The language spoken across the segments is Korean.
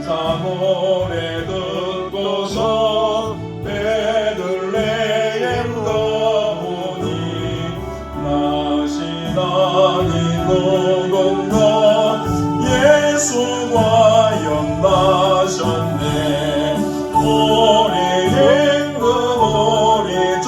사모래 듣고서 베들레헴 가보니 나시나니 누군가 예수가 연나셨네. 우리 임금 우리 종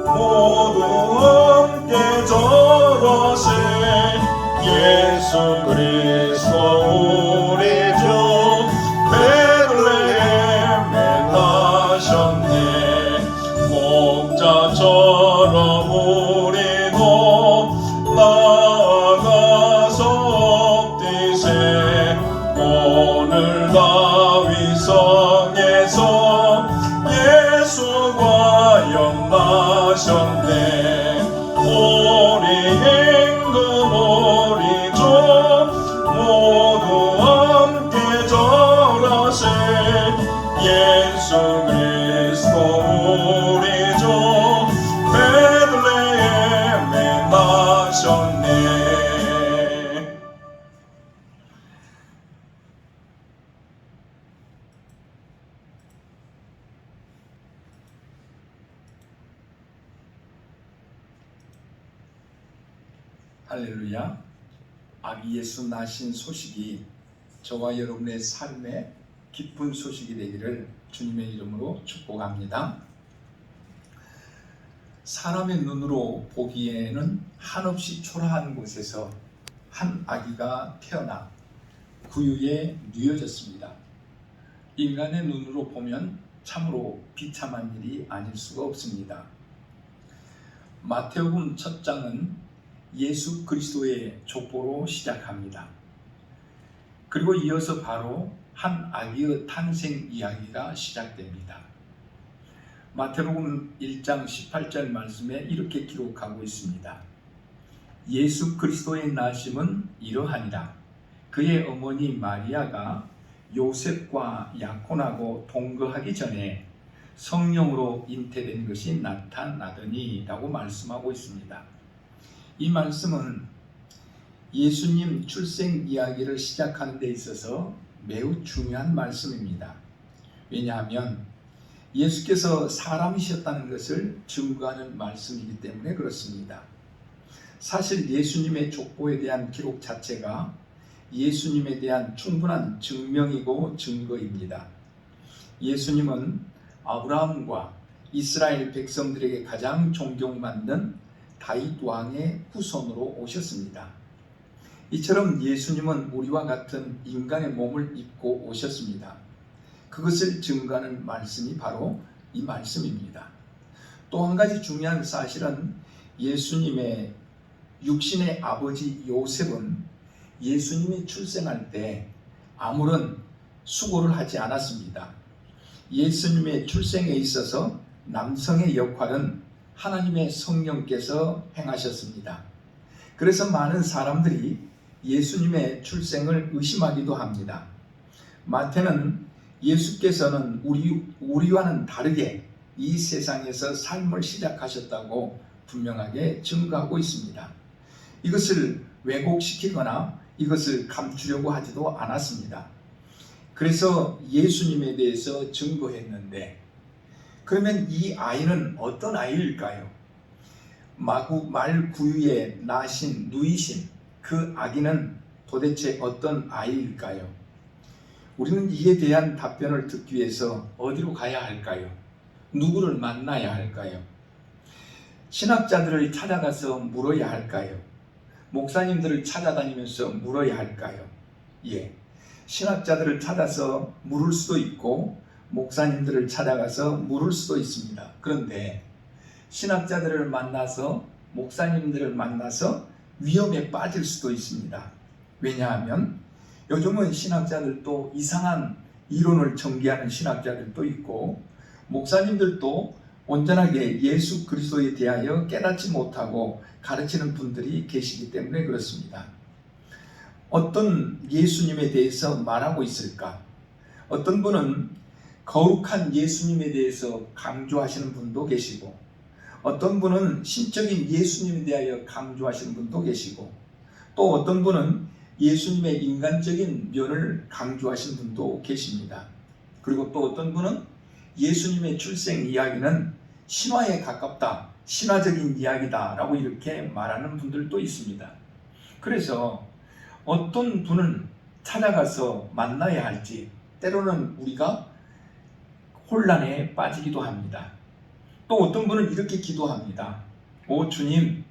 모두 함께 절하세. 예수 그리스도 우리 주 베들레헴에 나셨네. 목자처럼 우리도 나아가서 엎디세. 오늘 다윗 성에서 예수가 영나셨네. 우리 임금 우리 종 모두 함께 절하세. 예수 그리스도 우리 종 베들레헴에 나셨네. 할렐루야. 아기 예수 나신 소식이 저와 여러분의 삶에 기쁜 소식이 되기를 주님의 이름으로 축복합니다. 사람의 눈으로 보기에는 한없이 초라한 곳에서 한 아기가 태어나 구유에 누워졌습니다. 인간의 눈으로 보면 참으로 비참한 일이 아닐 수가 없습니다. 마태복음 첫 장은 예수 그리스도의 족보로 시작합니다. 그리고 이어서 바로 한 아기의 탄생 이야기가 시작됩니다. 마태복음 1장 18절 말씀에 이렇게 기록하고 있습니다. 예수 그리스도의 나심은 이러하니라. 그의 어머니 마리아가 요셉과 약혼하고 동거하기 전에 성령으로 잉태된 것이 나타나더니 라고 말씀하고 있습니다. 이 말씀은 예수님 출생 이야기를 시작하는 데 있어서 매우 중요한 말씀입니다. 왜냐하면 예수께서 사람이셨다는 것을 증거하는 말씀이기 때문에 그렇습니다. 사실 예수님의 족보에 대한 기록 자체가 예수님에 대한 충분한 증명이고 증거입니다. 예수님은 아브라함과 이스라엘 백성들에게 가장 존경받는 다윗 왕의 후손으로 오셨습니다. 이처럼 예수님은 우리와 같은 인간의 몸을 입고 오셨습니다. 그것을 증거하는 말씀이 바로 이 말씀입니다. 또 한 가지 중요한 사실은 예수님의 육신의 아버지 요셉은 예수님이 출생할 때 아무런 수고를 하지 않았습니다. 예수님의 출생에 있어서 남성의 역할은 하나님의 성령께서 행하셨습니다. 그래서 많은 사람들이 예수님의 출생을 의심하기도 합니다. 마태는 예수께서는 우리와는 다르게 이 세상에서 삶을 시작하셨다고 분명하게 증거하고 있습니다. 이것을 왜곡시키거나 이것을 감추려고 하지도 않았습니다. 그래서 예수님에 대해서 증거했는데, 그러면 이 아이는 어떤 아이일까요? 말 구유에 누이신 그 아기는 도대체 어떤 아이일까요? 우리는 이에 대한 답변을 듣기 위해서 어디로 가야 할까요? 누구를 만나야 할까요? 신학자들을 찾아가서 물어야 할까요? 목사님들을 찾아다니면서 물어야 할까요? 예, 신학자들을 찾아서 물을 수도 있고 목사님들을 찾아가서 물을 수도 있습니다. 그런데 신학자들을 만나서 목사님들을 만나서 위험에 빠질 수도 있습니다. 왜냐하면 요즘은 신학자들도 이상한 이론을 전개하는 신학자들도 있고, 목사님들도 온전하게 예수 그리스도에 대하여 깨닫지 못하고 가르치는 분들이 계시기 때문에 그렇습니다. 어떤 예수님에 대해서 말하고 있을까? 어떤 분은 거룩한 예수님에 대해서 강조하시는 분도 계시고, 어떤 분은 신적인 예수님에 대하여 강조하시는 분도 계시고, 또 어떤 분은 예수님의 인간적인 면을 강조하신 분도 계십니다. 그리고 또 어떤 분은 예수님의 출생 이야기는 신화에 가깝다, 신화적인 이야기다 라고 이렇게 말하는 분들도 있습니다. 그래서 어떤 분을 찾아가서 만나야 할지 때로는 우리가 혼란에 빠지기도 합니다. 또 어떤 분은 이렇게 기도합니다. 오 주님,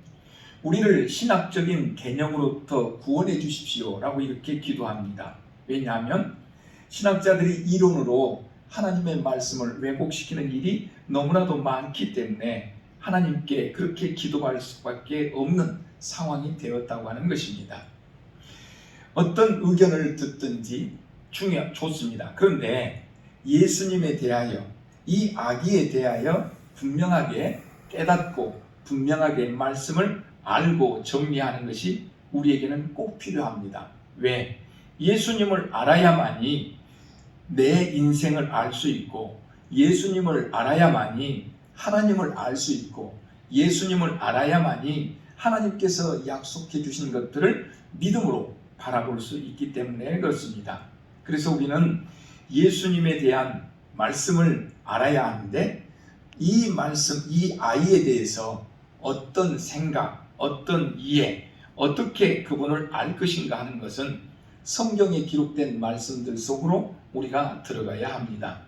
우리를 신학적인 개념으로부터 구원해 주십시오 라고 이렇게 기도합니다. 왜냐하면 신학자들이 이론으로 하나님의 말씀을 왜곡시키는 일이 너무나도 많기 때문에 하나님께 그렇게 기도할 수밖에 없는 상황이 되었다고 하는 것입니다. 어떤 의견을 듣든지 좋습니다. 그런데 예수님에 대하여, 이 아기에 대하여 분명하게 깨닫고 분명하게 말씀을 알고 정리하는 것이 우리에게는 꼭 필요합니다. 왜? 예수님을 알아야만이 내 인생을 알 수 있고, 예수님을 알아야만이 하나님을 알 수 있고, 예수님을 알아야만이 하나님께서 약속해 주신 것들을 믿음으로 바라볼 수 있기 때문에 그렇습니다. 그래서 우리는 예수님에 대한 말씀을 알아야 하는데, 이 말씀, 이 아이에 대해서 어떤 생각, 어떤 이해, 어떻게 그분을 알 것인가 하는 것은 성경에 기록된 말씀들 속으로 우리가 들어가야 합니다.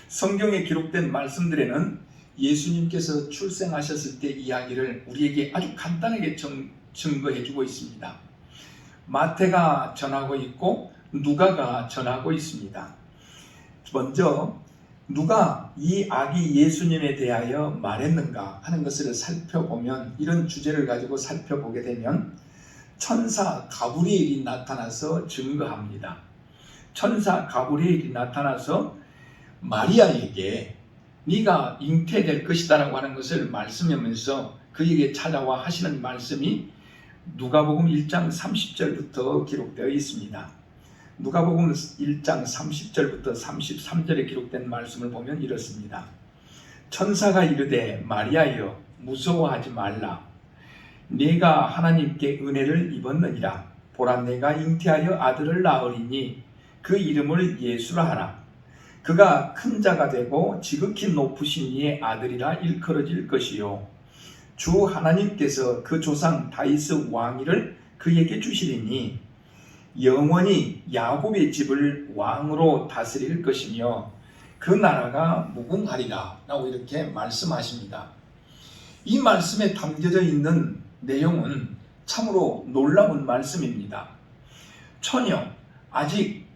성경에 기록된 말씀들에는 예수님께서 출생하셨을 때 이야기를 우리에게 아주 간단하게 증거해 주고 있습니다. 마태가 전하고 있고 누가가 전하고 있습니다. 먼저 누가 이 아기 예수님에 대하여 말했는가 하는 것을 살펴보면, 이런 주제를 가지고 살펴보게 되면 천사 가브리엘이 나타나서 증거합니다. 천사 가브리엘이 나타나서 마리아에게 네가 잉태될 것이다 라고 하는 것을 말씀하면서 그에게 찾아와 하시는 말씀이 누가복음 1장 30절부터 기록되어 있습니다. 누가복음 1장 30절부터 33절에 기록된 말씀을 보면 이렇습니다. 천사가 이르되 마리아여 무서워하지 말라. 네가 하나님께 은혜를 입었느니라. 보라 내가 잉태하여 아들을 낳으리니 그 이름을 예수라 하라. 그가 큰 자가 되고 지극히 높으신 이의 아들이라 일컬어질 것이요 주 하나님께서 그 조상 다윗의 왕위를 그에게 주시리니 영원히 야곱의 집을 왕으로 다스릴 것이며 그 나라가 무궁하리라 라고 이렇게 말씀하십니다. 이 말씀에 담겨져 있는 내용은 참으로 놀라운 말씀입니다. 처녀, 아직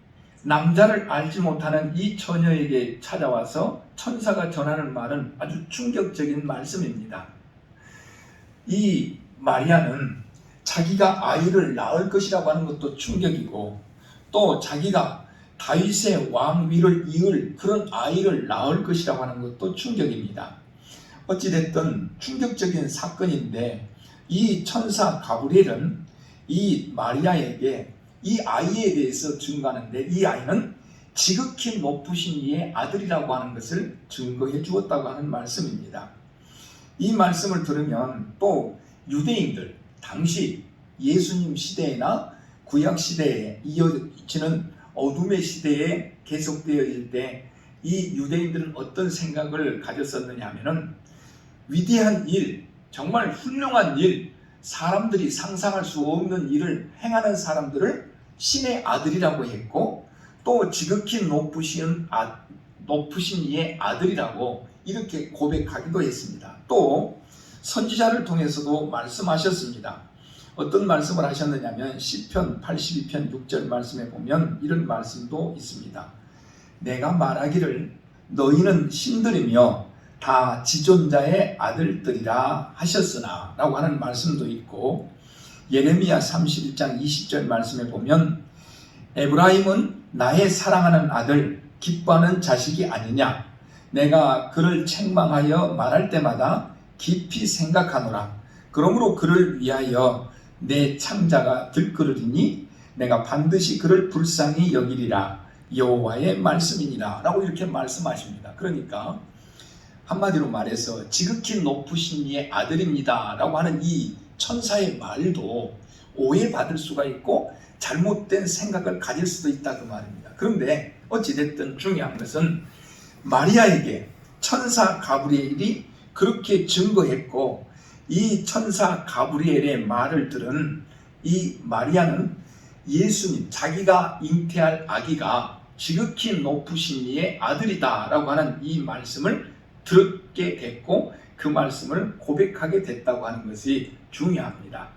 남자를 알지 못하는 이 처녀에게 찾아와서 천사가 전하는 말은 아주 충격적인 말씀입니다. 이 마리아는 자기가 아이를 낳을 것이라고 하는 것도 충격이고, 또 자기가 다윗의 왕위를 이을 그런 아이를 낳을 것이라고 하는 것도 충격입니다. 어찌됐든 충격적인 사건인데, 이 천사 가브리엘은 이 마리아에게 이 아이에 대해서 증거하는데, 이 아이는 지극히 높으신 이의 아들이라고 하는 것을 증거해 주었다고 하는 말씀입니다. 이 말씀을 들으면 또 유대인들, 당시 예수님 시대나 구약 시대에 이어지는 어둠의 시대에 계속되어질 때 이 유대인들은 어떤 생각을 가졌었느냐 하면은, 위대한 일, 정말 훌륭한 일, 사람들이 상상할 수 없는 일을 행하는 사람들을 신의 아들이라고 했고, 또 지극히 높으신 이의 아들이라고 이렇게 고백하기도 했습니다. 또 선지자를 통해서도 말씀하셨습니다. 어떤 말씀을 하셨느냐면 시편 82편 6절 말씀에 보면 이런 말씀도 있습니다. 내가 말하기를 너희는 신들이며 다 지존자의 아들들이라 하셨으나 라고 하는 말씀도 있고, 예레미야 31장 20절 말씀에 보면 에브라임은 나의 사랑하는 아들, 기뻐하는 자식이 아니냐. 내가 그를 책망하여 말할 때마다 깊이 생각하노라. 그러므로 그를 위하여 내 창자가 들끓으리니 내가 반드시 그를 불쌍히 여기리라. 여호와의 말씀이니라 라고 이렇게 말씀하십니다. 그러니까 한마디로 말해서 지극히 높으신 이의 아들입니다 라고 하는 이 천사의 말도 오해받을 수가 있고 잘못된 생각을 가질 수도 있다 그 말입니다. 그런데 어찌됐든 중요한 것은 마리아에게 천사 가브리엘이 그렇게 증거했고, 이 천사 가브리엘의 말을 들은 이 마리아는 예수님, 자기가 잉태할 아기가 지극히 높으신 이의 아들이다 라고 하는 이 말씀을 듣게 됐고, 그 말씀을 고백하게 됐다고 하는 것이 중요합니다.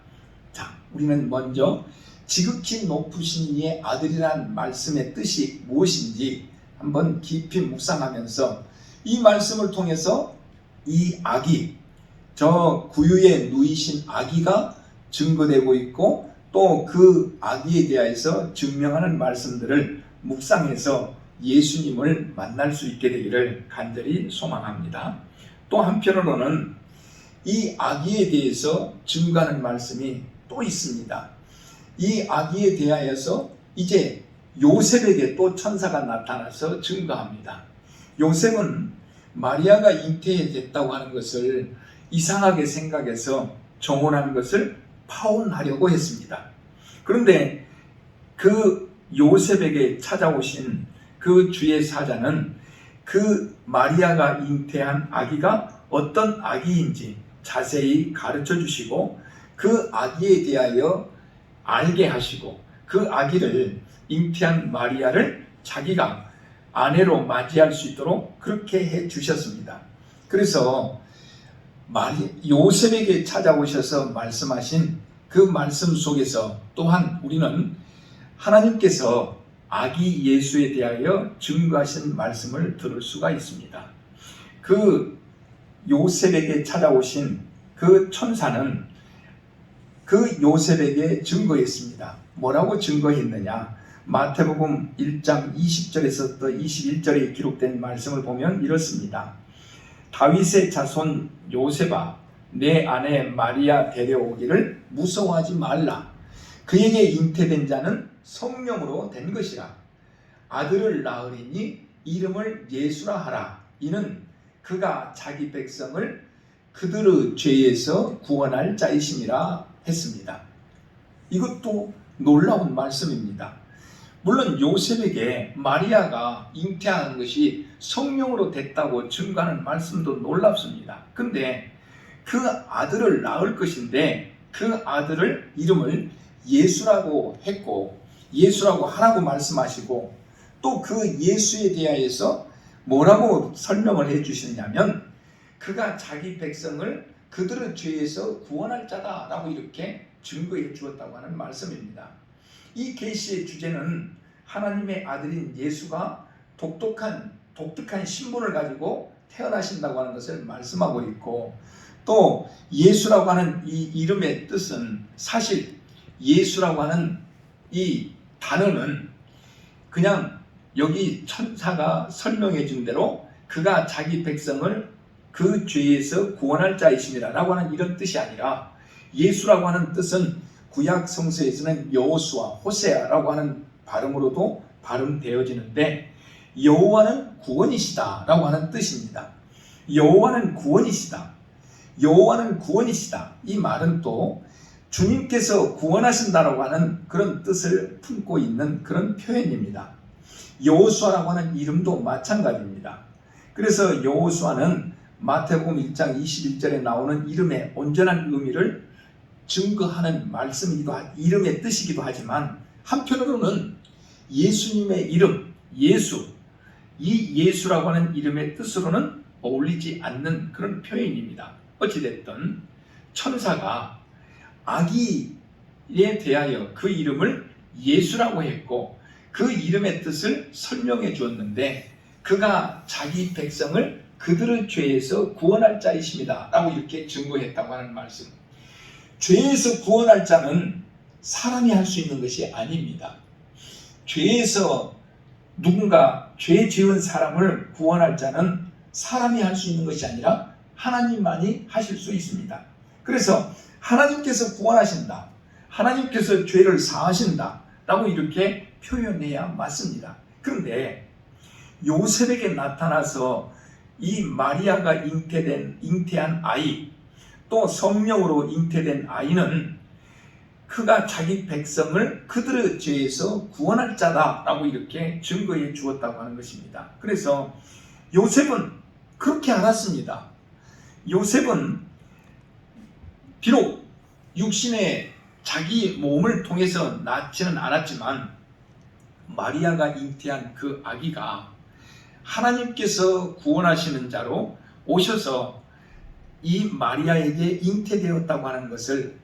자, 우리는 먼저 지극히 높으신 이의 아들이라는 말씀의 뜻이 무엇인지 한번 깊이 묵상하면서, 이 말씀을 통해서 이 아기, 저 구유에 누이신 아기가 증거되고 있고, 또 그 아기에 대해서 증명하는 말씀들을 묵상해서 예수님을 만날 수 있게 되기를 간절히 소망합니다. 또 한편으로는 이 아기에 대해서 증거하는 말씀이 또 있습니다. 이 아기에 대하여서 이제 요셉에게 또 천사가 나타나서 증거합니다. 요셉은 마리아가 잉태됐다고 하는 것을 이상하게 생각해서 정혼한 것을 파혼하려고 했습니다. 그런데 그 요셉에게 찾아오신 그 주의 사자는 그 마리아가 잉태한 아기가 어떤 아기인지 자세히 가르쳐 주시고, 그 아기에 대하여 알게 하시고, 그 아기를, 잉태한 마리아를 자기가 아내로 맞이할 수 있도록 그렇게 해 주셨습니다. 그래서 요셉에게 찾아오셔서 말씀하신 그 말씀 속에서 또한 우리는 하나님께서 아기 예수에 대하여 증거하신 말씀을 들을 수가 있습니다. 그 요셉에게 찾아오신 그 천사는 그 요셉에게 증거했습니다. 뭐라고 증거했느냐? 마태복음 1장 20절에서 또 21절에 기록된 말씀을 보면 이렇습니다. 다윗의 자손 요셉아, 내 아내 마리아 데려오기를 무서워하지 말라. 그에게 잉태된 자는 성령으로 된 것이라. 아들을 낳으리니 이름을 예수라 하라. 이는 그가 자기 백성을 그들의 죄에서 구원할 자이심이라 했습니다. 이것도 놀라운 말씀입니다. 물론 요셉에게 마리아가 잉태하는 것이 성령으로 됐다고 증거하는 말씀도 놀랍습니다. 근데 그 아들을 낳을 것인데 그 아들을 이름을 예수라고 했고, 예수라고 하라고 말씀하시고, 또 그 예수에 대하여서 뭐라고 설명을 해 주시냐면, 그가 자기 백성을 그들의 죄에서 구원할 자다라고 이렇게 증거해 주었다고 하는 말씀입니다. 이 계시의 주제는 하나님의 아들인 예수가 독특한 신분을 가지고 태어나신다고 하는 것을 말씀하고 있고, 또 예수라고 하는 이 이름의 뜻은, 사실 예수라고 하는 이 단어는 그냥 여기 천사가 설명해 준 대로 그가 자기 백성을 그 죄에서 구원할 자이심이라 라고 하는 이런 뜻이 아니라, 예수라고 하는 뜻은 구약 성서에서는 여호수아, 호세아라고 하는 발음으로도 발음되어지는데, 여호와는 구원이시다 라고 하는 뜻입니다. 여호와는 구원이시다. 여호와는 구원이시다. 이 말은 또 주님께서 구원하신다라고 하는 그런 뜻을 품고 있는 그런 표현입니다. 여호수아라고 하는 이름도 마찬가지입니다. 그래서 여호수아는 마태복음 1장 21절에 나오는 이름의 온전한 의미를 증거하는 말씀이기도 이름의 뜻이기도 하지만, 한편으로는 예수님의 이름, 예수, 이 예수라고 하는 이름의 뜻으로는 어울리지 않는 그런 표현입니다. 어찌됐든 천사가 아기에 대하여 그 이름을 예수라고 했고, 그 이름의 뜻을 설명해 주었는데, 그가 자기 백성을 그들의 죄에서 구원할 자이십니다 라고 이렇게 증거했다고 하는 말씀. 죄에서 구원할 자는 사람이 할 수 있는 것이 아닙니다. 죄에서 누군가 죄 지은 사람을 구원할 자는 사람이 할 수 있는 것이 아니라 하나님만이 하실 수 있습니다. 그래서 하나님께서 구원하신다, 하나님께서 죄를 사하신다 라고 이렇게 표현해야 맞습니다. 그런데 요셉에게 나타나서 이 마리아가 잉태한 아이, 또 성령으로 잉태된 아이는 그가 자기 백성을 그들의 죄에서 구원할 자다라고 이렇게 증거해 주었다고 하는 것입니다. 그래서 요셉은 그렇게 알았습니다. 요셉은 비록 육신의 자기 몸을 통해서 낳지는 않았지만 마리아가 잉태한 그 아기가 하나님께서 구원하시는 자로 오셔서 이 마리아에게 잉태되었다고 하는 것을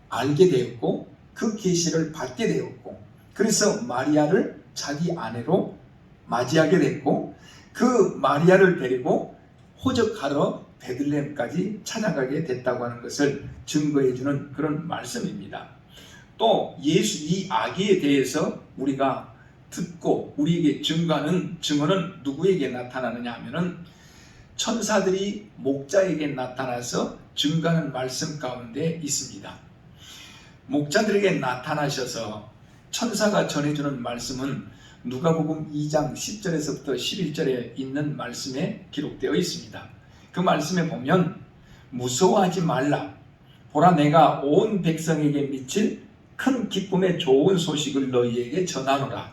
알게 되었고 그 계시를 받게 되었고 그래서 마리아를 자기 아내로 맞이하게 됐고 그 마리아를 데리고 호적하러 베들레헴까지 찾아가게 됐다고 하는 것을 증거해 주는 그런 말씀입니다. 또 예수 이 아기에 대해서 우리가 듣고 우리에게 증거하는 증언은 누구에게 나타나느냐 하면은 천사들이 목자에게 나타나서 증거하는 말씀 가운데 있습니다. 목자들에게 나타나셔서 천사가 전해주는 말씀은 누가복음 2장 10절에서부터 11절에 있는 말씀에 기록되어 있습니다. 그 말씀에 보면 무서워하지 말라. 보라 내가 온 백성에게 미칠 큰 기쁨의 좋은 소식을 너희에게 전하노라.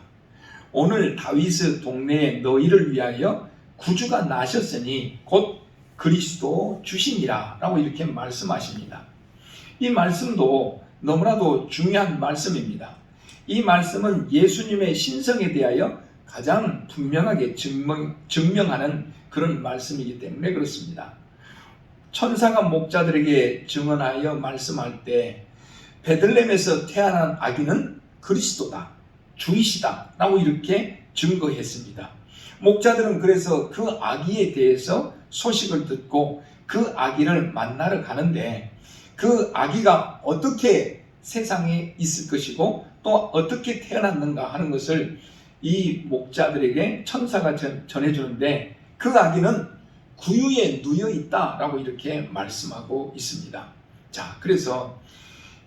오늘 다윗의 동네에 너희를 위하여 구주가 나셨으니 곧 그리스도 주시니라 라고 이렇게 말씀하십니다. 이 말씀도 너무나도 중요한 말씀입니다. 이 말씀은 예수님의 신성에 대하여 가장 분명하게 증명하는 그런 말씀이기 때문에 그렇습니다. 천사가 목자들에게 증언하여 말씀할 때 베들레헴에서 태어난 아기는 그리스도다, 주이시다 라고 이렇게 증거했습니다. 목자들은 그래서 그 아기에 대해서 소식을 듣고 그 아기를 만나러 가는데 그 아기가 어떻게 세상에 있을 것이고 또 어떻게 태어났는가 하는 것을 이 목자들에게 천사가 전해주는데 그 아기는 구유에 누워 있다라고 이렇게 말씀하고 있습니다. 자, 그래서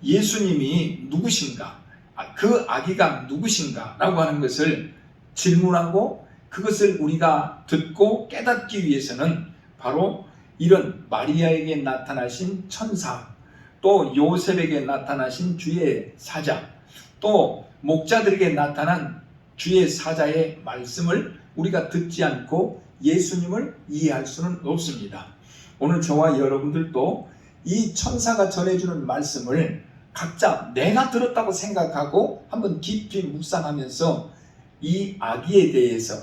예수님이 누구신가, 그 아기가 누구신가 라고 하는 것을 질문하고 그것을 우리가 듣고 깨닫기 위해서는 바로 이런 마리아에게 나타나신 천사, 또 요셉에게 나타나신 주의 사자, 또 목자들에게 나타난 주의 사자의 말씀을 우리가 듣지 않고 예수님을 이해할 수는 없습니다. 오늘 저와 여러분들도 이 천사가 전해주는 말씀을 각자 내가 들었다고 생각하고 한번 깊이 묵상하면서 이 아기에 대해서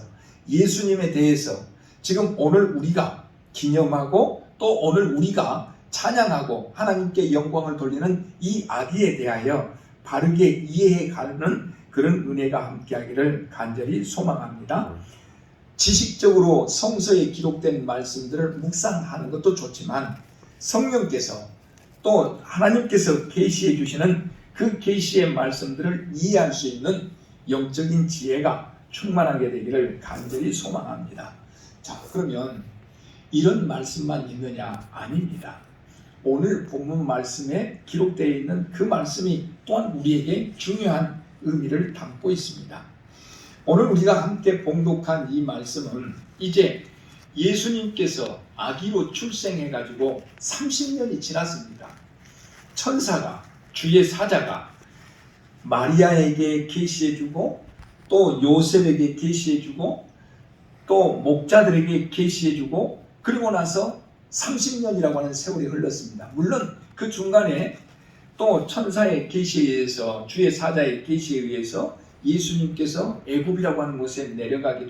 예수님에 대해서 지금 오늘 우리가 기념하고 또 오늘 우리가 찬양하고 하나님께 영광을 돌리는 이 아기에 대하여 바르게 이해해 가는 그런 은혜가 함께하기를 간절히 소망합니다. 지식적으로 성서에 기록된 말씀들을 묵상하는 것도 좋지만 성령께서 또 하나님께서 계시해 주시는 그 계시의 말씀들을 이해할 수 있는 영적인 지혜가 충만하게 되기를 간절히 소망합니다. 자, 그러면 이런 말씀만 있느냐? 아닙니다. 오늘 본문 말씀에 기록되어 있는 그 말씀이 또한 우리에게 중요한 의미를 담고 있습니다. 오늘 우리가 함께 봉독한 이 말씀은 이제 예수님께서 아기로 출생해가지고 30년이 지났습니다. 천사가, 주의 사자가 마리아에게 계시해주고 또 요셉에게 계시해주고 또 목자들에게 계시해주고 그리고 나서 30년이라고 하는 세월이 흘렀습니다. 물론 그 중간에 또 천사의 계시에 의해서 주의 사자의 계시에 의해서 예수님께서 애굽이라고 하는 곳에 내려가기도